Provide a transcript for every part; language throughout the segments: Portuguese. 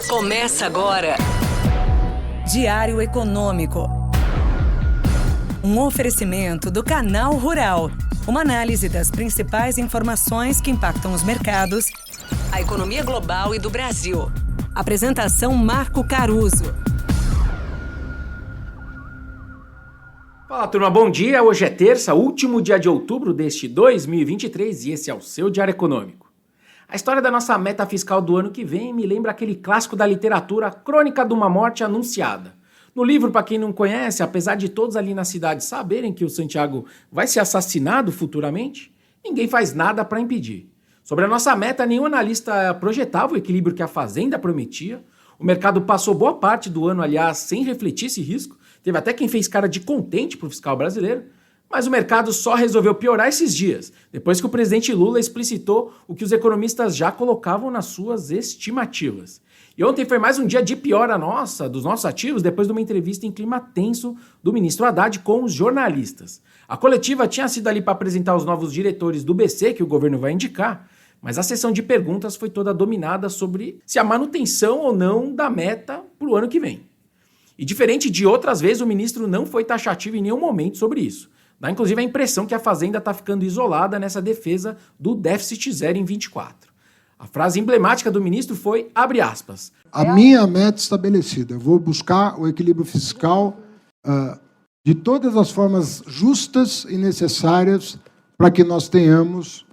Começa agora. Diário Econômico. Um oferecimento do Canal Rural. Uma análise das principais informações que impactam os mercados, a economia global e do Brasil. Apresentação Marco Caruso. Fala, turma, bom dia. Hoje é terça, último dia de outubro deste 2023 e esse é o seu Diário Econômico. A história da nossa meta fiscal do ano que vem me lembra aquele clássico da literatura, Crônica de uma Morte Anunciada. No livro, para quem não conhece, apesar de todos ali na cidade saberem que o Santiago vai ser assassinado futuramente, ninguém faz nada para impedir. Sobre a nossa meta, nenhum analista projetava o equilíbrio que a Fazenda prometia. O mercado passou boa parte do ano, aliás, sem refletir esse risco. Teve até quem fez cara de contente para o fiscal brasileiro. Mas o mercado só resolveu piorar esses dias, depois que o presidente Lula explicitou o que os economistas já colocavam nas suas estimativas. E ontem foi mais um dia de piora dos nossos ativos, depois de uma entrevista em clima tenso do ministro Haddad com os jornalistas. A coletiva tinha sido ali para apresentar os novos diretores do BC, que o governo vai indicar, mas a sessão de perguntas foi toda dominada sobre se a manutenção ou não da meta para o ano que vem. E diferente de outras vezes, o ministro não foi taxativo em nenhum momento sobre isso. Dá inclusive a impressão que a Fazenda está ficando isolada nessa defesa do déficit zero em 24. A frase emblemática do ministro foi, abre aspas, a minha meta estabelecida, eu vou buscar o equilíbrio fiscal de todas as formas justas e necessárias para que nós tenhamos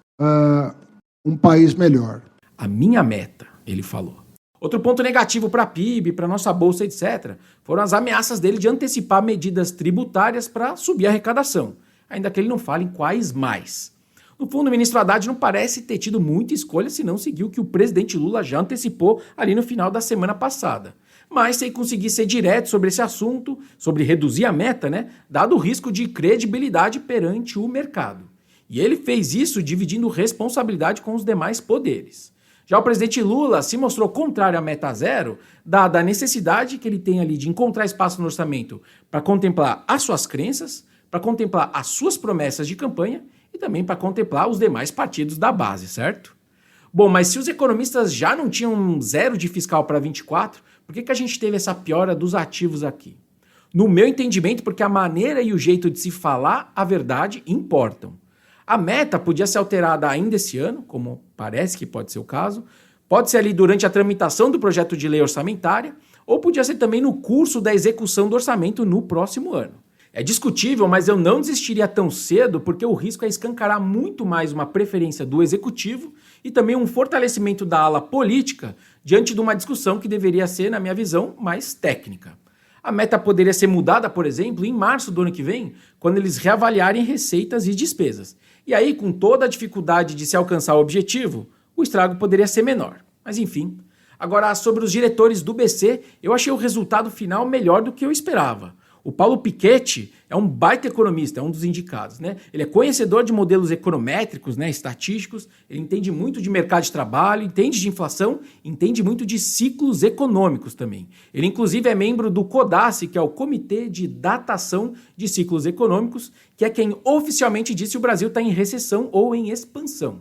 um país melhor. A minha meta, ele falou. Outro ponto negativo para a PIB, para a nossa bolsa, etc., foram as ameaças dele de antecipar medidas tributárias para subir a arrecadação, ainda que ele não fale em quais mais. No fundo, o ministro Haddad não parece ter tido muita escolha se não seguir o que o presidente Lula já antecipou ali no final da semana passada. Mas sem conseguir ser direto sobre esse assunto, sobre reduzir a meta, dado o risco de credibilidade perante o mercado. E ele fez isso dividindo responsabilidade com os demais poderes. Já o presidente Lula se mostrou contrário à meta zero, dada a necessidade que ele tem ali de encontrar espaço no orçamento para contemplar as suas crenças, para contemplar as suas promessas de campanha e também para contemplar os demais partidos da base, certo? Bom, mas se os economistas já não tinham zero de fiscal para 24, por que a gente teve essa piora dos ativos aqui? No meu entendimento, porque a maneira e o jeito de se falar a verdade importam. A meta podia ser alterada ainda esse ano, como parece que pode ser o caso, pode ser ali durante a tramitação do projeto de lei orçamentária, ou podia ser também no curso da execução do orçamento no próximo ano. É discutível, mas eu não desistiria tão cedo, porque o risco é escancarar muito mais uma preferência do executivo e também um fortalecimento da ala política diante de uma discussão que deveria ser, na minha visão, mais técnica. A meta poderia ser mudada, por exemplo, em março do ano que vem, quando eles reavaliarem receitas e despesas. E aí, com toda a dificuldade de se alcançar o objetivo, o estrago poderia ser menor. Mas enfim. Agora, sobre os diretores do BC, eu achei o resultado final melhor do que eu esperava. O Paulo Piketty é um baita economista, é um dos indicados, Ele é conhecedor de modelos econométricos, estatísticos, ele entende muito de mercado de trabalho, entende de inflação, entende muito de ciclos econômicos também. Ele, inclusive, é membro do CODACE, que é o Comitê de Datação de Ciclos Econômicos, que é quem oficialmente diz se o Brasil está em recessão ou em expansão.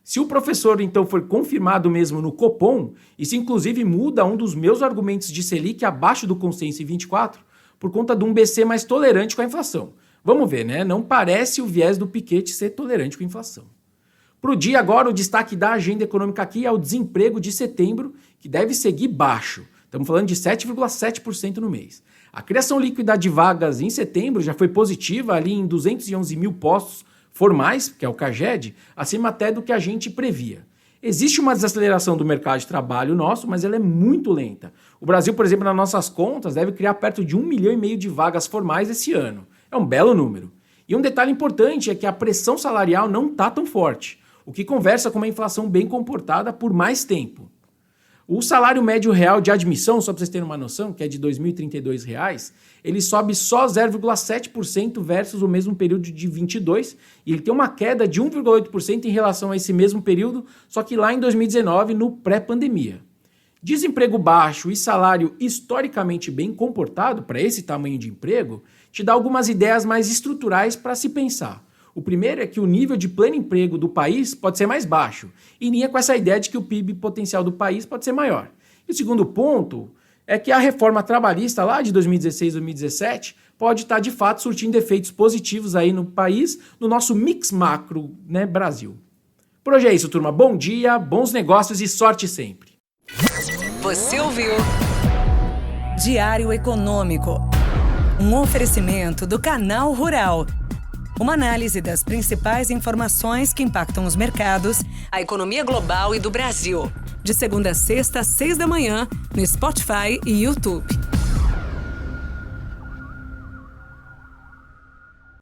Se o professor, então, for confirmado mesmo no Copom, isso inclusive muda um dos meus argumentos de Selic abaixo do consenso em 24, por conta de um BC mais tolerante com a inflação. Vamos ver, Não parece o viés do Piketty ser tolerante com a inflação. Para o dia agora, o destaque da agenda econômica aqui é o desemprego de setembro, que deve seguir baixo. Estamos falando de 7,7% no mês. A criação líquida de vagas em setembro já foi positiva, ali em 211 mil postos formais, que é o CAGED, acima até do que a gente previa. Existe uma desaceleração do mercado de trabalho nosso, mas ela é muito lenta. O Brasil, por exemplo, nas nossas contas, deve criar perto de 1,5 milhão de vagas formais esse ano. É um belo número. E um detalhe importante é que a pressão salarial não está tão forte, o que conversa com uma inflação bem comportada por mais tempo. O salário médio real de admissão, só para vocês terem uma noção, que é de R$ 2.032, ele sobe só 0,7% versus o mesmo período de 22, e ele tem uma queda de 1,8% em relação a esse mesmo período, só que lá em 2019, no pré-pandemia. Desemprego baixo e salário historicamente bem comportado para esse tamanho de emprego te dá algumas ideias mais estruturais para se pensar. O primeiro é que o nível de pleno emprego do país pode ser mais baixo, em linha com essa ideia de que o PIB potencial do país pode ser maior. E o segundo ponto é que a reforma trabalhista lá de 2016, 2017 pode estar de fato surtindo efeitos positivos aí no país, no nosso mix macro, né, Brasil. Por hoje é isso, turma. Bom dia, bons negócios e sorte sempre. Você ouviu Diário Econômico, um oferecimento do Canal Rural. Uma análise das principais informações que impactam os mercados, a economia global e do Brasil. De segunda a sexta, às 6 da manhã, no Spotify e YouTube.